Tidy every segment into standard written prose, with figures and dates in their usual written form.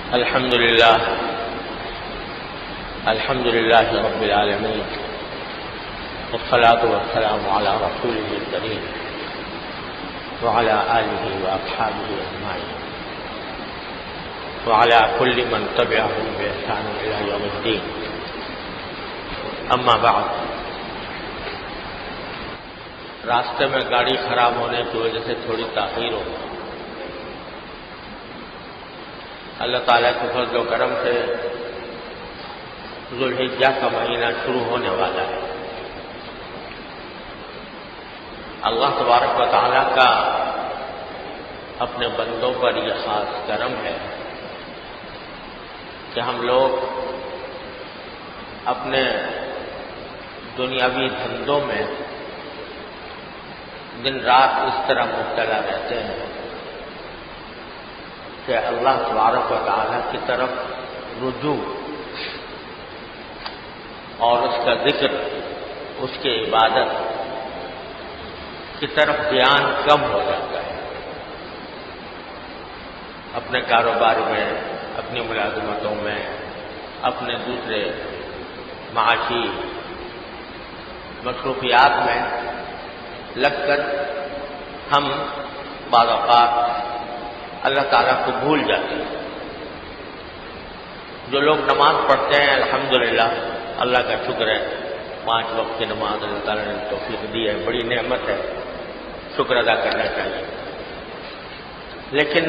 الحمد لله رب العالمين، والصلاة والسلام على رسوله الكريم وعلى آله وأصحابه أجمعين وعلى كل من تبعهم بإحسان إلى يوم الدين. أما بعد، راستے میں گاڑی خراب ہونے کی وجہ سے تھوڑی تاخیر ہو. اللہ تعالیٰ کے فضل و کرم سے ذوالحجہ کا مہینہ شروع ہونے والا ہے. اللہ تبارک و تعالیٰ کا اپنے بندوں پر یہ خاص کرم ہے کہ ہم لوگ اپنے دنیاوی دھندوں میں دن رات اس طرح مبتلا رہتے ہیں کہ اللہ تبارک و تعالیٰ کی طرف رجوع اور اس کا ذکر، اس کی عبادت کی طرف دھیان کم ہو جاتا ہے. اپنے کاروبار میں، اپنی ملازمتوں میں، اپنے دوسرے معاشی مصروفیات میں لگ کر ہم بعض اوقات اللہ تعالیٰ کو بھول جاتے ہیں. جو لوگ نماز پڑھتے ہیں الحمدللہ، اللہ کا شکر ہے، 5 وقت کی نماز اللہ تعالیٰ نے توفیق دی ہے، بڑی نعمت ہے، شکر ادا کرنا چاہیے. لیکن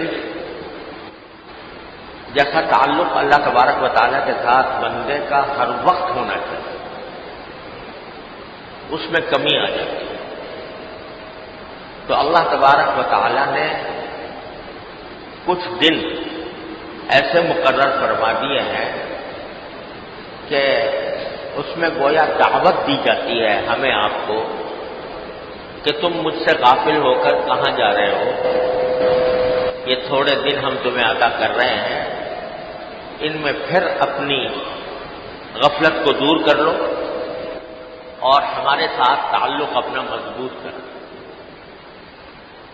جیسا تعلق اللہ تبارک و تعالیٰ کے ساتھ بندے کا ہر وقت ہونا چاہیے، اس میں کمی آ جاتی ہے. تو اللہ تبارک و تعالیٰ نے کچھ دن ایسے مقرر فرما دیے ہیں کہ اس میں گویا دعوت دی جاتی ہے ہمیں، آپ کو، کہ تم مجھ سے غافل ہو کر کہاں جا رہے ہو. یہ تھوڑے دن ہم تمہیں عطا کر رہے ہیں، ان میں پھر اپنی غفلت کو دور کر لو اور ہمارے ساتھ تعلق اپنا مضبوط کرو.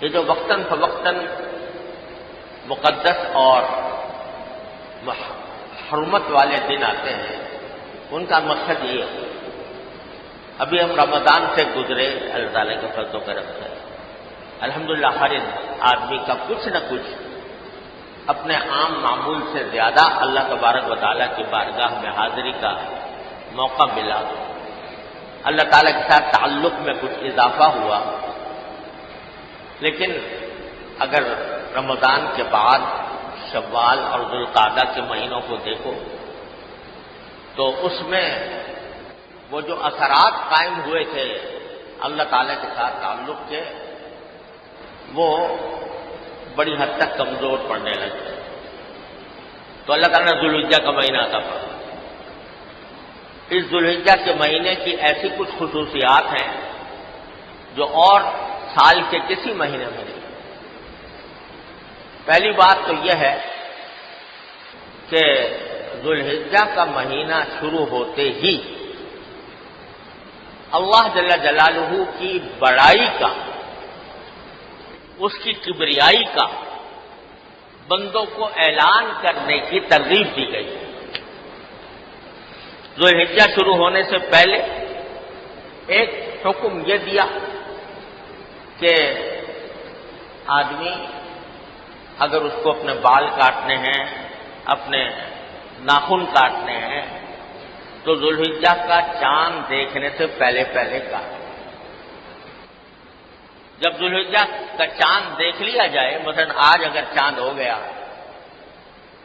یہ جو وقتاً فوقتاً مقدس اور حرمت والے دن آتے ہیں، ان کا مقصد یہ ہے. ابھی ہم رمضان سے گزرے اللہ تعالیٰ کے فضل و کرم سے. الحمدللہ ہر آدمی کا کچھ نہ کچھ اپنے عام معمول سے زیادہ اللہ تبارک و تعالیٰ کی بارگاہ میں حاضری کا موقع ملا. اللہ تعالیٰ کے ساتھ تعلق میں کچھ اضافہ ہوا. لیکن اگر رمضان کے بعد شوال اور ذوالقعدہ کے مہینوں کو دیکھو تو اس میں وہ جو اثرات قائم ہوئے تھے اللہ تعالیٰ کے ساتھ تعلق کے، وہ بڑی حد تک کمزور پڑنے لگے. تو اللہ تعالیٰ نے ذوالحجہ کا مہینہ عطا فرمایا. اس ذوالحجہ کے مہینے کی ایسی کچھ خصوصیات ہیں جو اور سال کے کسی مہینے میں نہیں. پہلی بات تو یہ ہے کہ ذوالحجہ کا مہینہ شروع ہوتے ہی اللہ جل جلالہ کی بڑائی کا، اس کی کبریائی کا بندوں کو اعلان کرنے کی ترغیب دی گئی. ذوالحجہ شروع ہونے سے پہلے ایک حکم یہ دیا کہ آدمی اگر اس کو اپنے بال کاٹنے ہیں، اپنے ناخن کاٹنے ہیں، تو ذوالحجہ کا چاند دیکھنے سے پہلے کاٹے. جب ذوالحجہ کا چاند دیکھ لیا جائے، مثلا آج اگر چاند ہو گیا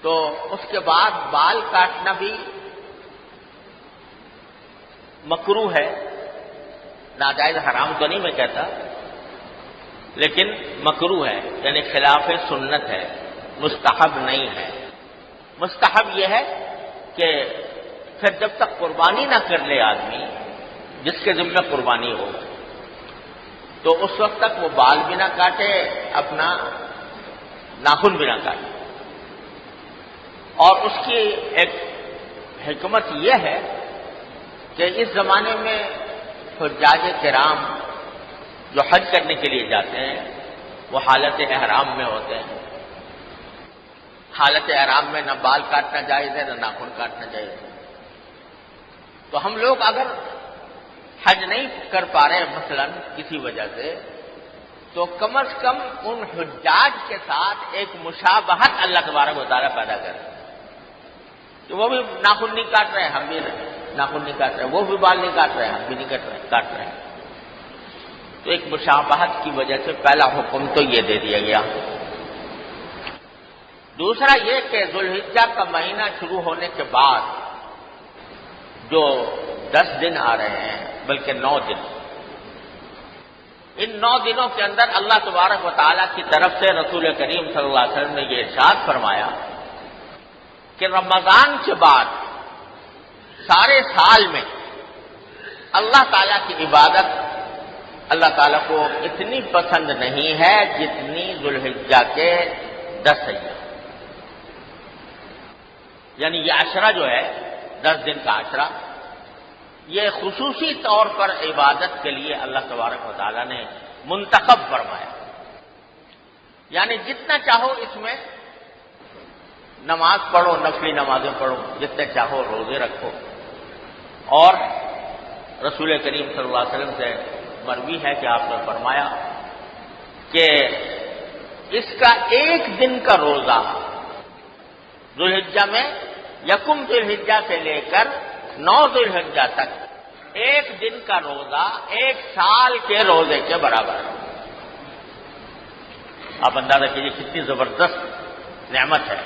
تو اس کے بعد بال کاٹنا بھی مکروہ ہے. ناجائز حرام تو نہیں میں کہتا، لیکن مکروہ ہے، یعنی خلاف سنت ہے، مستحب نہیں ہے. مستحب یہ ہے کہ پھر جب تک قربانی نہ کر لے آدمی، جس کے ذمہ قربانی ہو، تو اس وقت تک وہ بال بھی نہ کاٹے، اپنا ناخن بھی نہ کاٹے. اور اس کی ایک حکمت یہ ہے کہ اس زمانے میں حجاج کرام جو حج کرنے کے لیے جاتے ہیں وہ حالت احرام میں ہوتے ہیں. حالت احرام میں نہ بال کاٹنا جائز ہے نہ ناخن کاٹنا جائز ہے. تو ہم لوگ اگر حج نہیں کر پا رہے مثلا کسی وجہ سے، تو کم از کم ان حجاج کے ساتھ ایک مشابہت اللہ تبارک و تعالیٰ پیدا کرے کہ وہ بھی ناخن نہیں کاٹ رہے، ہم بھی ناخن نہیں کاٹ رہے، وہ بھی بال نہیں کاٹ رہے، ہم بھی نہیں کاٹ رہے. تو ایک مشابہت کی وجہ سے پہلا حکم تو یہ دے دیا گیا. دوسرا یہ کہ ذوالحجہ کا مہینہ شروع ہونے کے بعد جو 10 دن آ رہے ہیں، بلکہ 9 دن، ان 9 دنوں کے اندر اللہ تبارک و تعالیٰ کی طرف سے رسول کریم صلی اللہ علیہ وسلم نے یہ ارشاد فرمایا کہ رمضان کے بعد سارے سال میں اللہ تعالیٰ کی عبادت اللہ تعالیٰ کو اتنی پسند نہیں ہے جتنی ذوالحجہ کے 10 ایام. یعنی یہ عشرہ جو ہے 10 دن کا عشرہ، یہ خصوصی طور پر عبادت کے لیے اللہ تبارک و تعالیٰ نے منتخب فرمایا. یعنی جتنا چاہو اس میں نماز پڑھو، نفلی نمازیں پڑھو، جتنے چاہو روزے رکھو. اور رسول کریم صلی اللہ علیہ وسلم سے مروی ہے کہ آپ نے فرمایا کہ اس کا 1 دن کا روزہ ذوالحجہ میں، یکم ذوالحجہ سے لے کر 9 ذوالحجہ تک 1 دن کا روزہ 1 سال کے روزے کے برابر ہے. آپ اندازہ کیجیے کتنی زبردست نعمت ہے.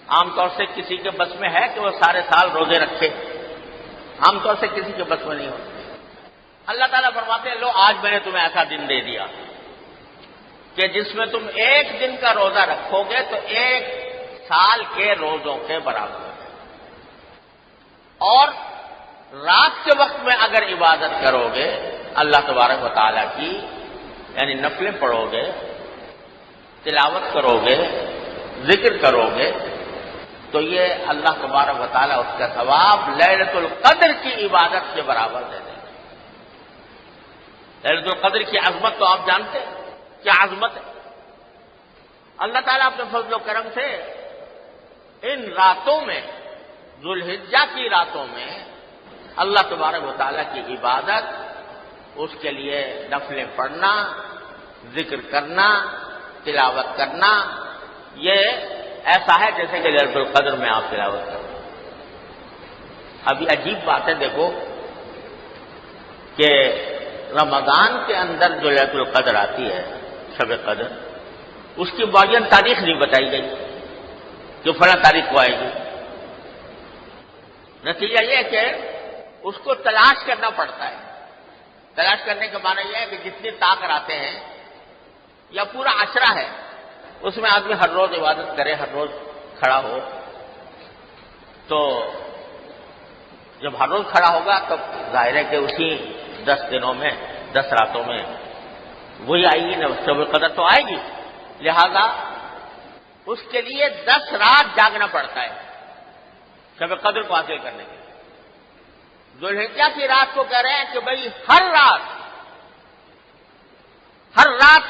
عام طور سے کسی کے بس میں ہے کہ وہ سارے سال روزے رکھے، عام طور سے کسی کے بس میں نہیں ہوتے. اللہ تعالیٰ فرماتے ہیں لو آج میں نے تمہیں ایسا دن دے دیا کہ جس میں تم 1 دن کا روزہ رکھو گے تو 1 سال کے روزوں کے برابر ہے. اور رات کے وقت میں اگر عبادت کرو گے اللہ تبارک و تعالیٰ کی، یعنی نفلیں پڑھو گے، تلاوت کرو گے، ذکر کرو گے، تو یہ اللہ تبارک و تعالیٰ اس کا ثواب لیلۃ القدر کی عبادت کے برابر دے دیں گے. لیلۃ القدر کی عظمت تو آپ جانتے ہیں کیا عظمت ہے. اللہ تعالیٰ اپنے فضل و کرم سے ان راتوں میں، ذوالحجہ کی راتوں میں اللہ تبارک و تعالیٰ کی عبادت، اس کے لیے نفلیں پڑھنا، ذکر کرنا، تلاوت کرنا، یہ ایسا ہے جیسے کہ لیلۃ القدر میں آپ تلاوت کرو. ابھی عجیب بات ہے دیکھو کہ رمضان کے اندر جو لیلۃ القدر آتی ہے، شب قدر، اس کی معین تاریخ نہیں بتائی گئی کہ فلاں تاریخ کو آئے گی. نتیجہ یہ ہے کہ اس کو تلاش کرنا پڑتا ہے. تلاش کرنے کا معنی یہ ہے کہ جتنی طاق آتے ہیں یا پورا عشرہ ہے اس میں آدمی ہر روز عبادت کرے، ہر روز کھڑا ہو. تو جب ہر روز کھڑا ہوگا تب ظاہر ہے کہ اسی 10 دنوں میں، 10 راتوں میں وہی آئے گی نا، شب قدر تو آئے گی. لہذا اس کے لیے 10 رات جاگنا پڑتا ہے شب قدر کو حاصل کرنے کے لیے. ذوالحجہ کی رات کو کہہ رہے ہیں کہ بھائی ہر رات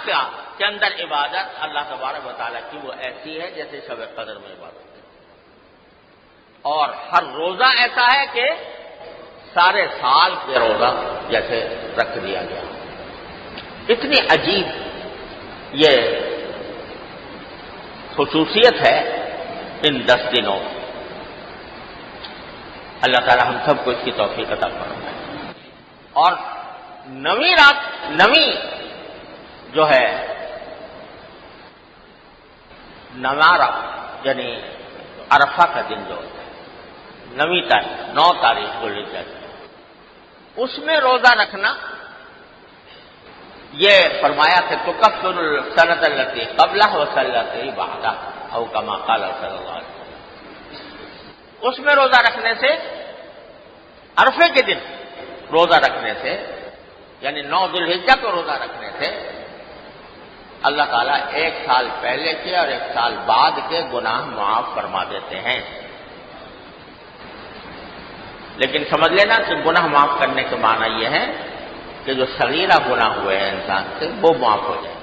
کے اندر عبادت اللہ تبارک و تعالیٰ کی وہ ایسی ہے جیسے شب قدر میں عبادت ہے. اور ہر روزہ ایسا ہے کہ سارے سال کے روزہ جیسے رکھ دیا گیا. اتنی عجیب یہ خصوصیت ہے ان 10 دنوں. اللہ تعالی ہم سب کو اس کی توفیق عطا فرمائے. اور 9ویں رات، 9ویں جو ہے 9واں یعنی عرفہ کا دن جو ہوتا ہے، 9ویں تاریخ، 9 تاریخ ذوالحجہ، اس میں روزہ رکھنا یہ فرمایا کہ تکفر السنۃ التی قبلہ والسنۃ بعدہ او کما قال صلی اللہ علیہ وسلم. اس میں روزہ رکھنے سے، عرفے کے دن روزہ رکھنے سے، یعنی 9 ذوالحجہ کو روزہ رکھنے سے اللہ تعالیٰ 1 سال پہلے کے اور 1 سال بعد کے گناہ معاف فرما دیتے ہیں. لیکن سمجھ لینا کہ گناہ معاف کرنے کے معنی یہ ہے کہ جو صغیرہ گناہ ہوئے ہیں انسان سے وہ معاف ہو جائے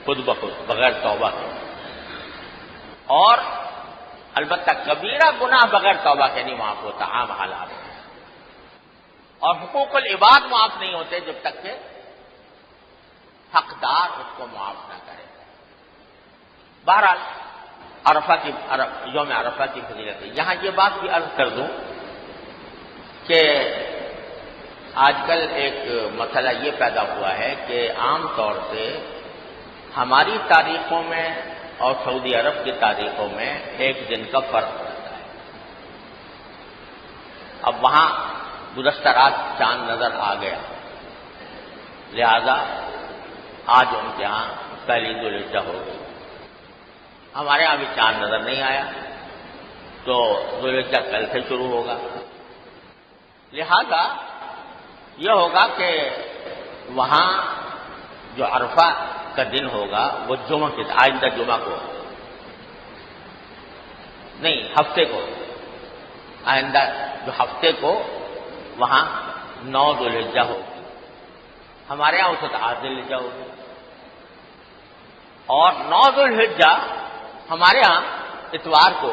خود بخود بغیر توبہ کے. اور البتہ کبیرہ گناہ بغیر توبہ کے نہیں معاف ہوتا عام حالات میں، اور حقوق العباد معاف نہیں ہوتے جب تک کہ حقدار اس کو معاف نہ کرے۔ بہرحال یوم عرفہ کی فضیلت ہے۔ یہاں یہ بات بھی عرض کر دوں کہ آج کل ایک مسئلہ یہ پیدا ہوا ہے کہ عام طور سے ہماری تاریخوں میں اور سعودی عرب کی تاریخوں میں ایک دن کا فرق رہتا ہے۔ اب وہاں گزشتہ رات چاند نظر آ گیا، لہذا آج ان کے ہاں پہلی ذوالحجہ ہو گئی۔ ہمارے ہاں بھی چاند نظر نہیں آیا تو ذوالحجہ کل سے شروع ہوگا، لہذا یہ ہوگا کہ وہاں جو عرفہ کا دن ہوگا وہ جمعہ کے آئندہ جمعہ کو نہیں، ہفتے کو، آئندہ جو ہفتے کو وہاں 9 ذوالحجہ ہوگی، ہمارے یہاں اس وقت 8 ذوالحجہ ہوگی، اور 9 ذوالحجہ ہمارے ہاں اتوار کو،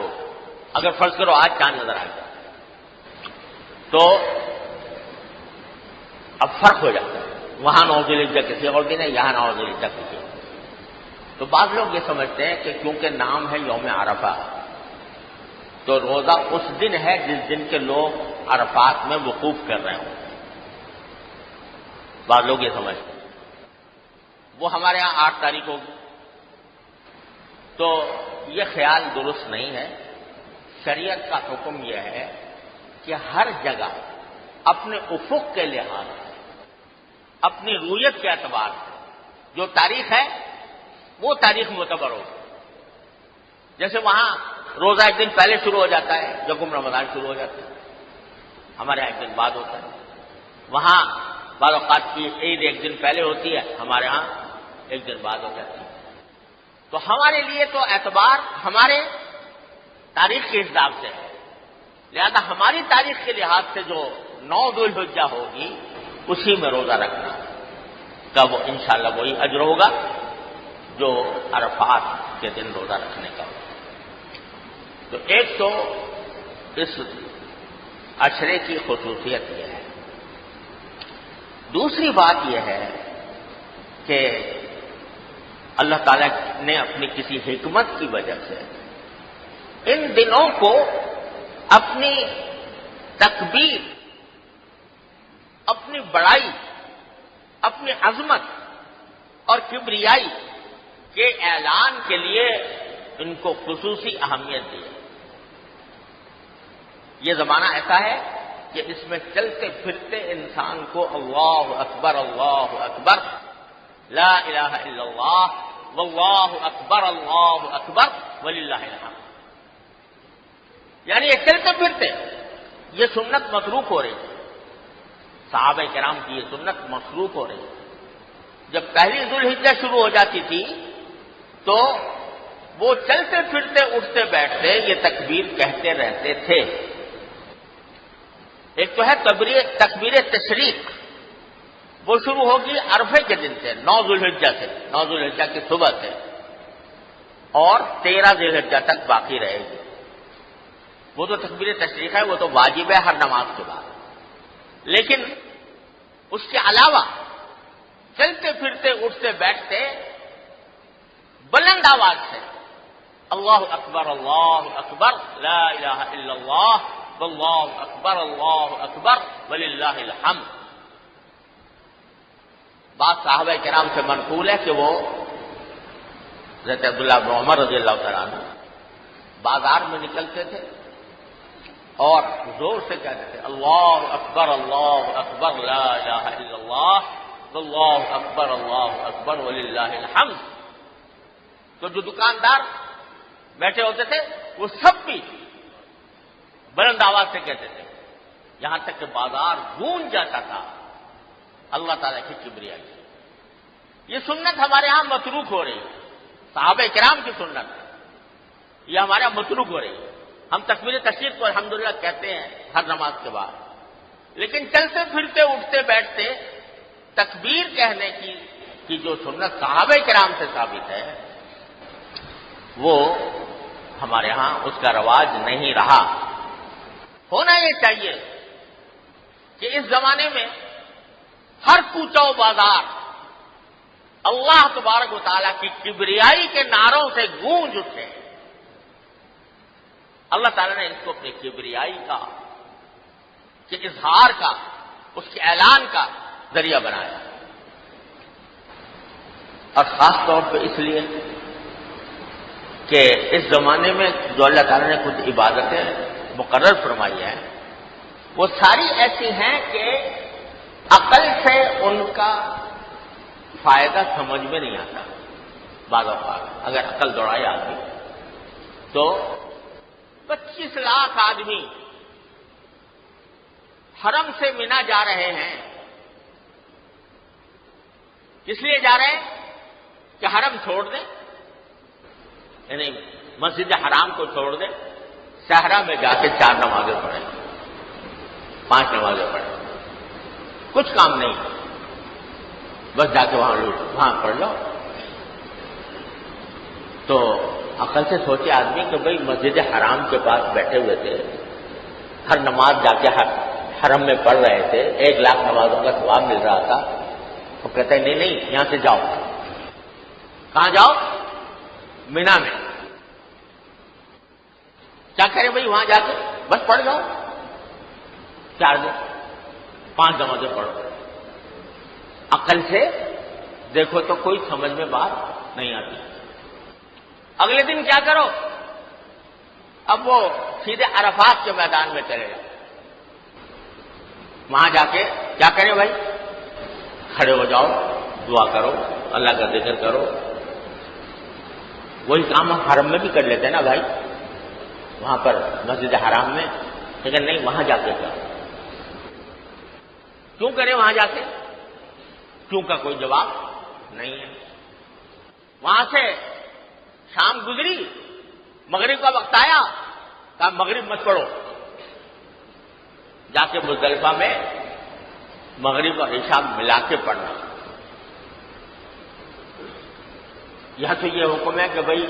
اگر فرض کرو آج چاند نظر آ گیا تو اب فرق ہو جاتا ہے، وہاں 9 ذوالحجہ کسی اور دن ہے، یہاں 9 ذوالحجہ کسی اور دن۔ تو بعض لوگ یہ سمجھتے ہیں کہ کیونکہ نام ہے یوم عرفہ تو روزہ اس دن ہے جس دن کے لوگ عرفات میں وقوف کر رہے ہوں، بعض لوگ یہ سمجھتے ہیں۔ وہ ہمارے ہاں 8 تاریخ ہوگی، تو یہ خیال درست نہیں ہے۔ شریعت کا حکم یہ ہے کہ ہر جگہ اپنے افق کے لحاظ سے، اپنی رویت کے اعتبار سے جو تاریخ ہے وہ تاریخ معتبر ہوگی۔ جیسے وہاں روزہ ایک دن پہلے شروع ہو جاتا ہے، یکم رمضان شروع ہو جاتا ہے، ہمارے یہاں ایک دن بعد ہوتا ہے۔ وہاں بعض اوقات کی عید ایک دن پہلے ہوتی ہے، ہمارے ہاں ایک دن بعد ہو جاتی ہے۔ تو ہمارے لیے تو اعتبار ہمارے تاریخ کے حساب سے ہے، لہذا ہماری تاریخ کے لحاظ سے جو 9 ذوالحجہ ہوگی اسی میں روزہ رکھنا کا وہ انشاءاللہ وہی اجر ہوگا جو عرفات کے دن روزہ رکھنے کا ہوگا۔ تو ایک تو اس عشرے کی خصوصیت یہ ہے۔ دوسری بات یہ ہے کہ اللہ تعالیٰ نے اپنی کسی حکمت کی وجہ سے ان دنوں کو اپنی تکبیر، اپنی بڑائی، اپنی عظمت اور کبریائی کے اعلان کے لیے ان کو خصوصی اہمیت دی۔ یہ زمانہ ایسا ہے کہ اس میں چلتے پھرتے انسان کو اللہ اکبر لا الہ الا اللہ واللہ اکبر وللہ الحمد، یعنی یہ چلتے پھرتے یہ سنت متروک ہو رہی ہے۔ صحابہ کرام کی یہ سنت متروک ہو رہی ہے۔ جب پہلی ذوالحجہ شروع ہو جاتی تھی تو وہ چلتے پھرتے اٹھتے بیٹھتے یہ تکبیر کہتے رہتے تھے۔ ایک تو ہے تکبیر تشریق، وہ شروع ہوگی عرفے کے دن سے، 9 ذوالحجہ سے، 9 ذوالحجہ کی صبح سے، اور 13 ذوالحجہ تک باقی رہے گی۔ وہ تو تکبیر تشریق ہے، وہ تو واجب ہے ہر نماز کے بعد، لیکن اس کے علاوہ چلتے پھرتے اٹھتے بیٹھتے بلند آواز سے اللہ اکبر لا الہ الا اللہ واللہ اکبر وللہ الحمد۔ بات صحابہ کرام سے منقول ہے کہ وہ حضرت عبداللہ بن عمر رضی اللہ تعالیٰ عنہ بازار میں نکلتے تھے اور زور سے کہتے تھے اللہ اکبر لا الہ الا اللہ واللہ اکبر وللہ الحمد۔ تو جو دکاندار بیٹھے ہوتے تھے وہ سب بھی بلند آواز سے کہتے تھے، یہاں تک کہ بازار گونج جاتا تھا اللہ تعالیٰ کی کبریائی سے۔ یہ سنت ہمارے ہاں متروک ہو رہی ہے، صحابہ کرام کی سنت یہ ہمارے یہاں متروک ہو رہی ہے۔ ہم تکبیر تشریق کو الحمدللہ کہتے ہیں ہر نماز کے بعد، لیکن چلتے پھرتے اٹھتے بیٹھتے تکبیر کہنے کی جو سنت صحابہ کرام سے ثابت ہے وہ ہمارے ہاں اس کا رواج نہیں رہا۔ ہونا یہ چاہیے کہ اس زمانے میں ہر کوچہ و بازار اللہ تبارک و تعالیٰ کی کبریائی کے نعروں سے گونج اٹھے۔ اللہ تعالیٰ نے اس کو اپنی کبریائی کا، کہ اظہار کا، اس کے اعلان کا ذریعہ بنایا، اور خاص طور پہ اس لیے کہ اس زمانے میں جو اللہ تعالیٰ نے کچھ عبادتیں مقرر فرمائی ہیں وہ ساری ایسی ہیں کہ عقل سے ان کا فائدہ سمجھ میں نہیں آتا۔ بعض اوقات اگر عقل دوڑائے آدمی تو 25 لاکھ آدمی حرم سے مینا جا رہے ہیں، کس لیے جا رہے ہیں کہ حرم چھوڑ دیں، یعنی مسجد حرام کو چھوڑ دیں، صحرا میں جا کے 4 نمازیں پڑھیں، 5 نمازیں پڑھیں، کچھ کام نہیں، بس جا کے وہاں پڑھ لو۔ تو عقل سے سوچے آدمی کہ بھئی مسجد حرام کے پاس بیٹھے ہوئے تھے، ہر نماز جا کے حرم میں پڑھ رہے تھے، 1 لاکھ نمازوں کا ثواب مل رہا تھا، وہ کہتے ہیں نہیں یہاں سے جاؤ۔ کہاں جاؤ؟ مینا میں۔ کیا کریں بھئی وہاں جا کے؟ بس پڑھ جاؤ، 4 دن 5 نمازیں پڑھو۔ عقل سے دیکھو تو کوئی سمجھ میں بات نہیں آتی۔ اگلے دن کیا کرو؟ اب وہ سیدھے عرفات کے میدان میں چلے جاؤ، وہاں جا کے کیا کریں بھائی؟ کھڑے ہو جاؤ، دعا کرو، اللہ کا ذکر کرو۔ وہی کام ہم حرم میں بھی کر لیتے ہیں نا بھائی، وہاں پر مسجد حرام میں، لیکن نہیں، وہاں جا کے کیا؟ کیوں کریں وہاں جا کے؟ کیوں کا کوئی جواب نہیں ہے۔ وہاں سے شام گزری، مغرب کا وقت آیا، کہا مغرب مت پڑھو، جا کے مزدلفہ میں مغرب اور عشاء ملا کے پڑھنا۔ یہاں تو یہ حکم ہے کہ بھئی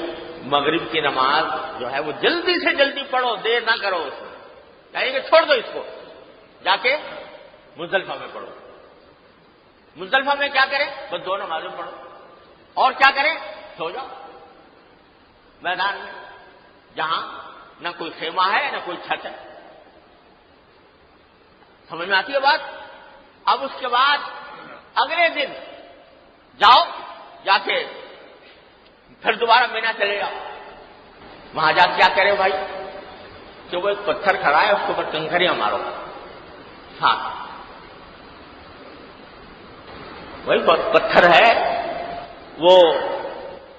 مغرب کی نماز جو ہے وہ جلدی سے جلدی پڑھو، دیر نہ کرو اس میں، یعنی کہ چھوڑ دو اس کو، جا کے مزدلفہ میں پڑھو۔ مزدلفہ میں کیا کریں؟ بس 2 نمازیں پڑھو، اور کیا کریں؟ سو جاؤ میدان میں، جہاں نہ کوئی خیمہ ہے نہ کوئی چھت ہے۔ سمجھ میں آتی ہے بات؟ اب اس کے بعد اگلے دن جاؤ، جا کے پھر دوبارہ مینا چلے جاؤ۔ وہاں جا کیا کرے بھائی؟ کہ وہ ایک پتھر کھڑا ہے، اس کے اوپر کنکریاں مارو، ہاں وہی پتھر ہے، وہ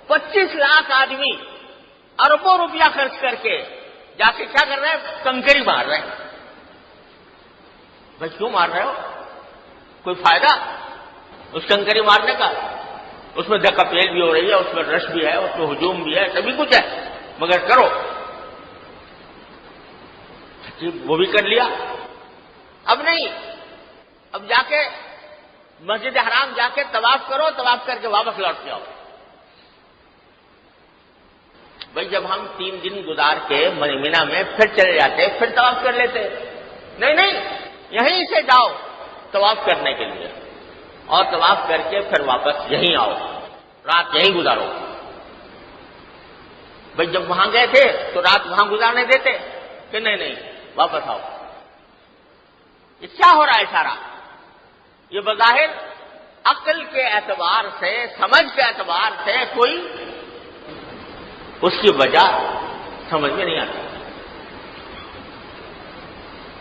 25 لاکھ آدمی اربوں روپیہ خرچ کر کے جا کے کیا کر رہے ہیں؟ کنکری مار رہے ہیں۔ بھائی کیوں مار رہے ہو؟ کوئی فائدہ اس کنکری مارنے کا؟ اس میں دکپیل بھی ہو رہی ہے، اس میں رش بھی ہے، اس میں ہجوم بھی ہے، سبھی کچھ ہے، مگر کرو۔ وہ بھی کر لیا۔ اب نہیں، اب جا کے مسجد حرام جا کے طواف کرو، طواف کر کے واپس لوٹ کے آؤ۔ بھائی جب ہم 3 دن گزار کے مینا میں پھر چلے جاتے، پھر طواف کر لیتے۔ نہیں، یہیں سے جاؤ طواف کرنے کے لیے، اور طواف کر کے پھر واپس یہیں آؤ، رات یہیں گزارو۔ بھائی جب وہاں گئے تھے تو رات وہاں گزارنے دیتے کہ نہیں واپس آؤ؟ یہ کیا ہو رہا ہے سارا؟ یہ بظاہر عقل کے اعتبار سے، سمجھ کے اعتبار سے کوئی اس کی وجہ سمجھ میں نہیں آتی۔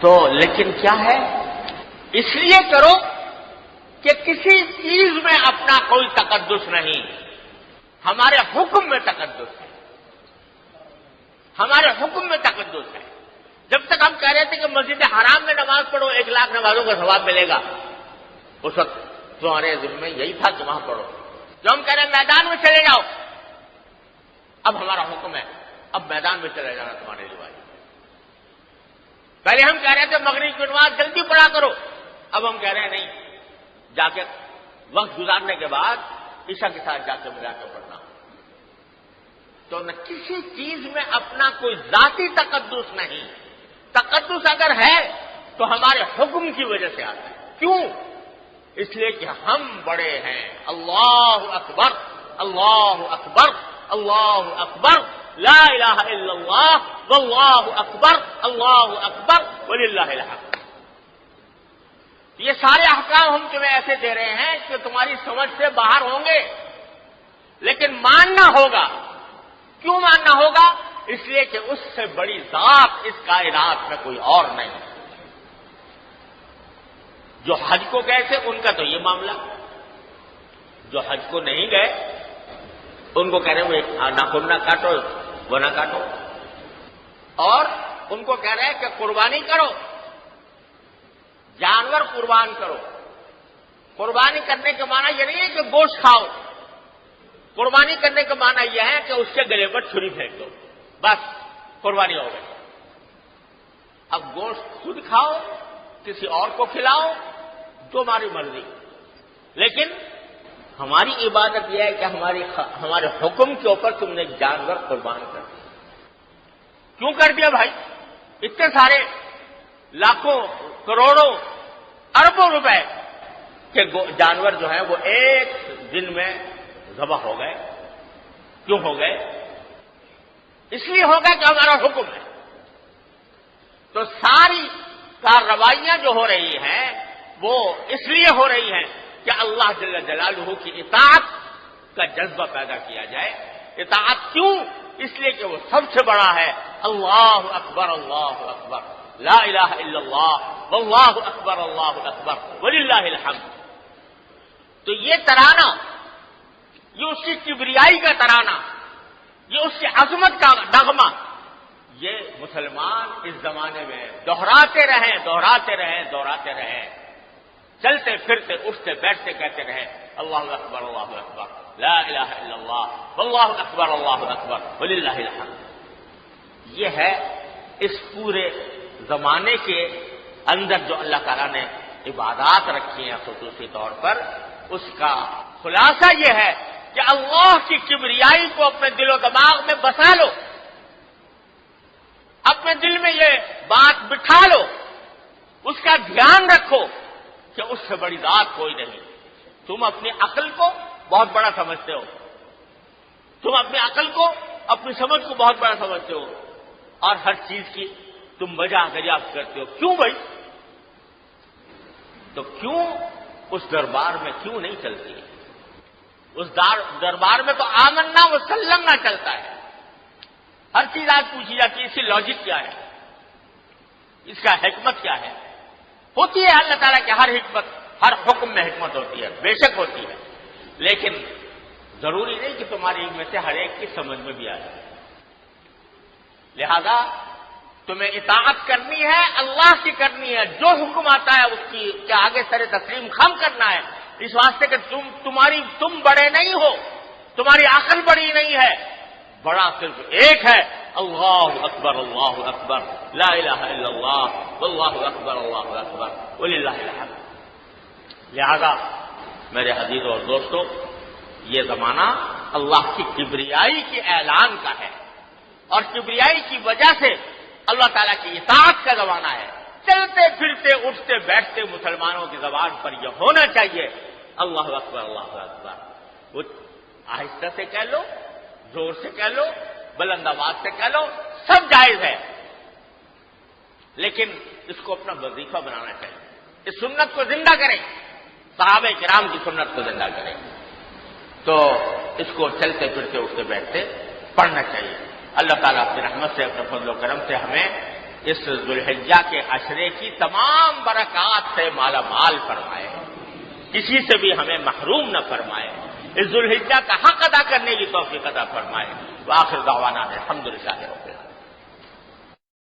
تو لیکن کیا ہے؟ اس لیے کرو کہ کسی چیز میں اپنا کوئی تقدس نہیں، ہمارے حکم میں تقدس ہے، ہمارے حکم میں تقدس ہے۔ جب تک ہم کہہ رہے تھے کہ مسجد حرام میں نماز پڑھو، 1 لاکھ نمازوں کا ثواب ملے گا، اس وقت تمہارے ذمہ میں یہی تھا کہ وہاں پڑھو۔ جو ہم کہہ رہے ہیں میدان میں چلے جاؤ، اب ہمارا حکم ہے اب میدان میں چلے جانا تمہارے لیے۔ پہلے ہم کہہ رہے تھے مغرب کی نماز جلدی پڑھا کرو، اب ہم کہہ رہے ہیں نہیں، جا کے وقت گزارنے کے بعد عشاء کے ساتھ جا کے ملا کے پڑھنا۔ تو نہ کسی چیز میں اپنا کوئی ذاتی تقدس نہیں. تقدس اگر ہے تو ہمارے حکم کی وجہ سے آتا ہے. کیوں؟ اس لیے کہ ہم بڑے ہیں. اللہ اکبر اللہ اکبر اللہ اکبر لا الہ الا اللہ واللہ اکبر اللہ اکبر وللہ الحمد. یہ سارے احکام ہم تمہیں ایسے دے رہے ہیں کہ تمہاری سمجھ سے باہر ہوں گے، لیکن ماننا ہوگا. کیوں ماننا ہوگا؟ اس لیے کہ اس سے بڑی ذات اس کائنات میں کوئی اور نہیں. جو حج کو گئے تھے ان کا تو یہ معاملہ، جو حج کو نہیں گئے ان کو کہہ رہے ہیں ناخن نہ کاٹو وہ نہ کاٹو، اور ان کو کہہ رہے ہیں کہ قربانی کرو، جانور قربان کرو. قربانی کرنے کا معنی یہ نہیں ہے کہ گوشت کھاؤ. قربانی کرنے کا معنی یہ ہے کہ اس کے گلے پر چھری پھینک دو، بس قربانی ہو گئی. اب گوشت خود کھاؤ، کسی اور کو کھلاؤ، تمہاری مرضی. لیکن ہماری عبادت یہ ہے کہ ہمارے حکم کے اوپر تم نے جانور قربان کر دیا. کیوں کر دیا بھائی؟ اتنے سارے لاکھوں کروڑوں اربوں روپے کے جانور جو ہیں وہ ایک دن میں ذبح ہو گئے. کیوں ہو گئے؟ اس لیے ہوگا کہ ہمارا حکم ہے. تو ساری کارروائیاں جو ہو رہی ہیں وہ اس لیے ہو رہی ہیں کہ اللہ جل جلالہ کی اطاعت کا جذبہ پیدا کیا جائے. اطاعت کیوں؟ اس لیے کہ وہ سب سے بڑا ہے. اللہ اکبر لا الہ الا اللہ واللہ اکبر وللہ الحمد. تو یہ ترانہ، یہ اس کی کبریائی کا ترانہ، یہ اس کی عظمت کا نغمہ، یہ مسلمان اس زمانے میں دہراتے رہیں، چلتے پھرتے اٹھتے بیٹھتے کہتے رہیں اللہ اکبر لا الہ الا اللہ واللہ اکبر وللہ الحمد. یہ ہے اس پورے زمانے کے اندر جو اللہ تعالیٰ نے عبادات رکھی ہیں خصوصی طور پر، اس کا خلاصہ یہ ہے کہ اللہ کی کبریائی کو اپنے دل و دماغ میں بسا لو، اپنے دل میں یہ بات بٹھا لو، اس کا دھیان رکھو کہ اس سے بڑی ذات کوئی نہیں. تم اپنی عقل کو بہت بڑا سمجھتے ہو، تم اپنی عقل کو، اپنی سمجھ کو بہت بڑا سمجھتے ہو، اور ہر چیز کی تم وجہ دریافت کرتے ہو. کیوں بھائی؟ تو کیوں اس دربار میں کیوں نہیں چلتی؟ اس دربار میں تو آمنا وسلمنا چلتا ہے. ہر چیز آج پوچھی جاتی ہے، اس کی لاجک کیا ہے، اس کا حکمت کیا ہے؟ ہوتی ہے اللہ تعالیٰ کے ہر حکم میں حکمت ہوتی ہے، بے شک ہوتی ہے، لیکن ضروری نہیں کہ تمہاری علم میں سے ہر ایک کی سمجھ میں بھی آ جائے. لہذا تمہیں اطاعت کرنی ہے، اللہ کی کرنی ہے. جو حکم آتا ہے اس کی کے آگے سر تسلیم خم کرنا ہے، اس واسطے کہ تم بڑے نہیں ہو، تمہاری عقل بڑی نہیں ہے، بڑا صرف ایک ہے. اللہ اکبر لا الہ الا اللہ واللہ اکبر وللہ الحمد. لہذا میرے عزیزوں اور دوستوں، یہ زمانہ اللہ کی کبریائی کے اعلان کا ہے، اور کبریائی کی وجہ سے اللہ تعالیٰ کی اطاعت کا زمانہ ہے. چلتے پھرتے اٹھتے بیٹھتے مسلمانوں کی زبان پر یہ ہونا چاہیے اللہ اکبر. وہ آہستہ سے کہہ لو، زور سے کہہ لو، بلند آواز سے کہہ لو، سب جائز ہے، لیکن اس کو اپنا وظیفہ بنانا چاہیے. اس سنت کو زندہ کریں، صحابہ کرام کی سنت کو زندہ کریں. تو اس کو چلتے پھرتے اٹھتے بیٹھتے پڑھنا چاہیے. اللہ تعالیٰ اپنی رحمت سے، اپنے فضل و کرم سے ہمیں اس ذوالحجہ کے عشرے کی تمام برکات سے مالا مال فرمائے، کسی سے بھی ہمیں محروم نہ فرمائے. اس ذوالحجہ کا حق ادا کرنے کی توفیق عطا فرمائے. وآخر دعوانا الحمدللہ رب العالمین.